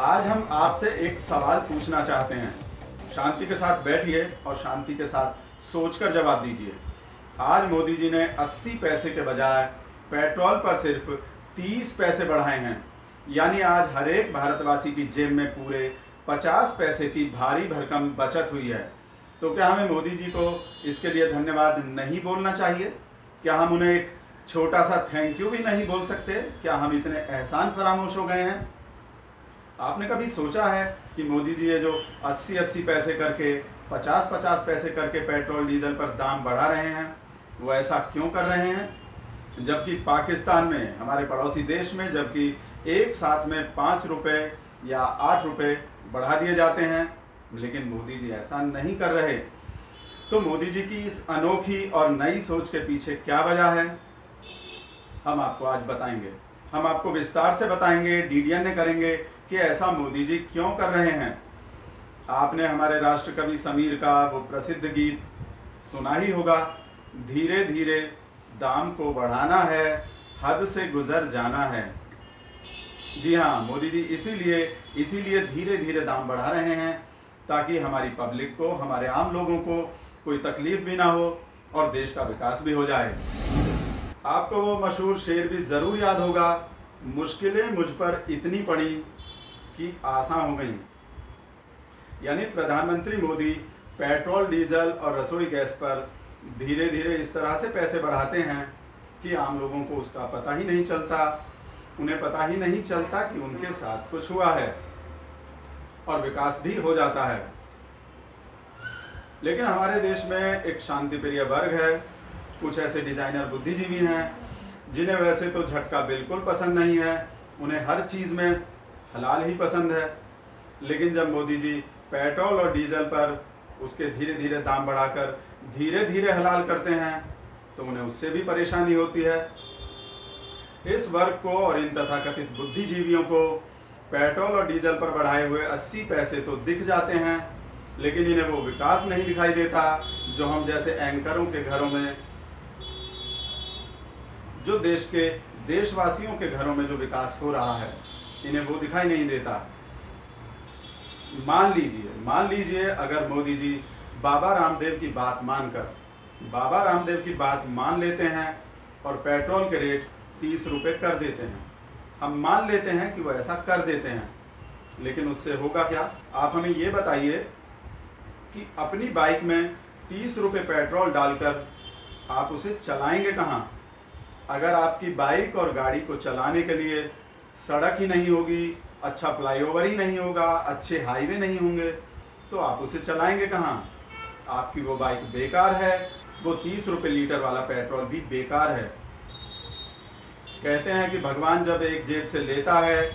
आज हम आपसे एक सवाल पूछना चाहते हैं। शांति के साथ बैठिए और शांति के साथ सोचकर जवाब दीजिए। आज मोदी जी ने 80 पैसे के बजाय पेट्रोल पर सिर्फ 30 पैसे बढ़ाए हैं। यानी आज हर एक भारतवासी की जेब में पूरे 50 पैसे की भारी भरकम बचत हुई है। तो क्या हमें मोदी जी को इसके लिए धन्यवाद नहीं बोलना चाहिए? क्या हम उन्हें एक छोटा सा थैंक यू भी नहीं बोल सकते? क्या हम इतने एहसान फरामोश हो गए हैं? आपने कभी सोचा है कि मोदी जी ये जो 80-80 पैसे करके 50-50 पैसे करके पेट्रोल डीजल पर दाम बढ़ा रहे हैं, वो ऐसा क्यों कर रहे हैं? जबकि पाकिस्तान में, हमारे पड़ोसी देश में, जबकि एक साथ में 5 रुपए या 8 रुपए बढ़ा दिए जाते हैं, लेकिन मोदी जी ऐसा नहीं कर रहे। तो मोदी जी की इस अनोखी और नई सोच के पीछे क्या वजह है, हम आपको आज बताएंगे। हम आपको विस्तार से बताएंगे, डीडीएन करेंगे कि ऐसा मोदी जी क्यों कर रहे हैं। आपने हमारे राष्ट्र कवि समीर का वो प्रसिद्ध गीत सुना ही होगा, धीरे धीरे दाम को बढ़ाना है, हद से गुजर जाना है। जी हाँ, मोदी जी इसीलिए धीरे धीरे दाम बढ़ा रहे हैं, ताकि हमारी पब्लिक को, हमारे आम लोगों को कोई तकलीफ भी ना हो और देश का विकास भी हो जाए। आपको वो मशहूर शेर भी ज़रूर याद होगा, मुश्किलें मुझ पर इतनी पड़ी कि आसान हो गई। यानी प्रधानमंत्री मोदी पेट्रोल, डीजल और रसोई गैस पर धीरे धीरे इस तरह से पैसे बढ़ाते हैं कि आम लोगों को उसका पता ही नहीं चलता। उन्हें पता ही नहीं चलता कि उनके साथ कुछ हुआ है और विकास भी हो जाता है। लेकिन हमारे देश में एक शांतिप्रिय वर्ग है, कुछ ऐसे डिजाइनर बुद्धिजीवी हैं जिन्हें वैसे तो झटका बिल्कुल पसंद नहीं है, उन्हें हर चीज़ में हलाल ही पसंद है। लेकिन जब मोदी जी पेट्रोल और डीजल पर उसके धीरे धीरे दाम बढ़ाकर धीरे धीरे हलाल करते हैं, तो उन्हें उससे भी परेशानी होती है। इस वर्ग को और इन तथाकथित बुद्धिजीवियों को पेट्रोल और डीजल पर बढ़ाए हुए 80 पैसे तो दिख जाते हैं, लेकिन इन्हें वो विकास नहीं दिखाई देता जो हम जैसे एंकरों के घरों में, जो देश के देशवासियों के घरों में जो विकास हो रहा है, इन्हें वो दिखाई नहीं देता। मान लीजिए अगर मोदी जी बाबा रामदेव की बात मान लेते हैं और पेट्रोल के रेट 30 रुपये कर देते हैं। हम मान लेते हैं कि वो ऐसा कर देते हैं, लेकिन उससे होगा क्या? आप हमें ये बताइए कि अपनी बाइक में 30 रुपये पेट्रोल डालकर आप उसे चलाएंगे कहाँ? अगर आपकी बाइक और गाड़ी को चलाने के लिए सड़क ही नहीं होगी, अच्छा फ्लाईओवर ही नहीं होगा, अच्छे हाईवे नहीं होंगे, तो आप उसे चलाएंगे कहाँ? आपकी वो बाइक बेकार है, वो 30 रुपये लीटर वाला पेट्रोल भी बेकार है। कहते हैं कि भगवान जब एक जेब से लेता है,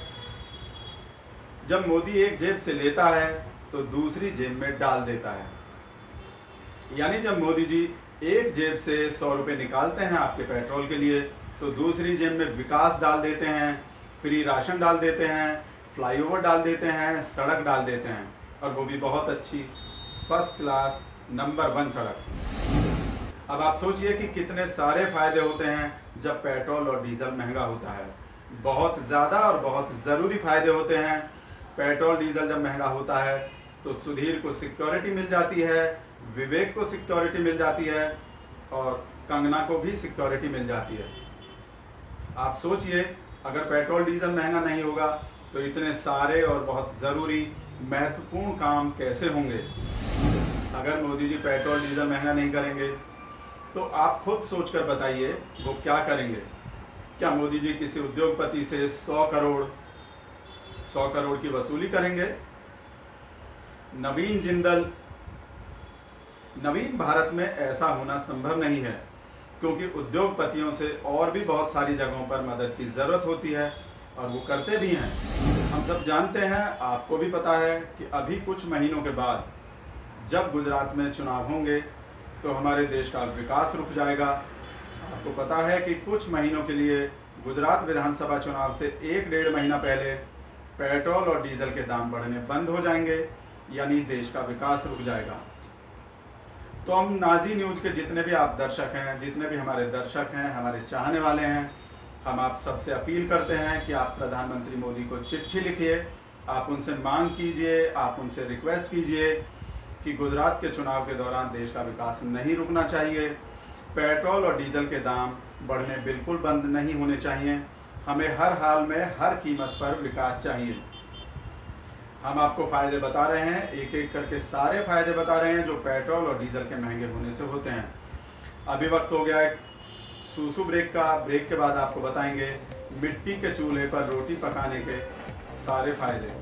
जब मोदी एक जेब से लेता है तो दूसरी जेब में डाल देता है। यानी जब मोदी जी एक जेब से 100 रुपये निकालते हैं आपके पेट्रोल के लिए, तो दूसरी जेब में विकास डाल देते हैं, फ्री राशन डाल देते हैं, फ्लाईओवर डाल देते हैं, सड़क डाल देते हैं, और वो भी बहुत अच्छी, फर्स्ट क्लास, नंबर 1 सड़क। अब आप सोचिए कि कितने सारे फायदे होते हैं जब पेट्रोल और डीजल महंगा होता है। बहुत ज़्यादा और बहुत ज़रूरी फायदे होते हैं। पेट्रोल डीजल जब महंगा होता है तो सुधीर को सिक्योरिटी मिल जाती है, विवेक को सिक्योरिटी मिल जाती है, और कंगना को भी सिक्योरिटी मिल जाती है। आप सोचिए, अगर पेट्रोल डीजल महंगा नहीं होगा तो इतने सारे और बहुत ज़रूरी महत्वपूर्ण काम कैसे होंगे? अगर मोदी जी पेट्रोल डीजल महंगा नहीं करेंगे तो आप खुद सोचकर बताइए वो क्या करेंगे। क्या मोदी जी किसी उद्योगपति से 100 करोड़ की वसूली करेंगे? नवीन भारत में ऐसा होना संभव नहीं है, क्योंकि उद्योगपतियों से और भी बहुत सारी जगहों पर मदद की ज़रूरत होती है, और वो करते भी हैं। हम सब जानते हैं, आपको भी पता है कि अभी कुछ महीनों के बाद जब गुजरात में चुनाव होंगे तो हमारे देश का विकास रुक जाएगा। आपको पता है कि कुछ महीनों के लिए गुजरात विधानसभा चुनाव से 1-1.5 महीना पहले पेट्रोल और डीजल के दाम बढ़ने बंद हो जाएंगे, यानी देश का विकास रुक जाएगा। तो हम नाजी न्यूज़ के जितने भी आप दर्शक हैं, जितने भी हमारे दर्शक हैं, हमारे चाहने वाले हैं, हम आप सबसे अपील करते हैं कि आप प्रधानमंत्री मोदी को चिट्ठी लिखिए आप उनसे मांग कीजिए, आप उनसे रिक्वेस्ट कीजिए कि गुजरात के चुनाव के दौरान देश का विकास नहीं रुकना चाहिए। पेट्रोल और डीजल के दाम बढ़ने बिल्कुल बंद नहीं होने चाहिए। हमें हर हाल में हर कीमत पर विकास चाहिए। हम आपको फ़ायदे बता रहे हैं, एक एक करके सारे फ़ायदे बता रहे हैं जो पेट्रोल और डीजल के महंगे होने से होते हैं। अभी वक्त हो गया है सूसू ब्रेक का। ब्रेक के बाद आपको बताएंगे मिट्टी के चूल्हे पर रोटी पकाने के सारे फ़ायदे।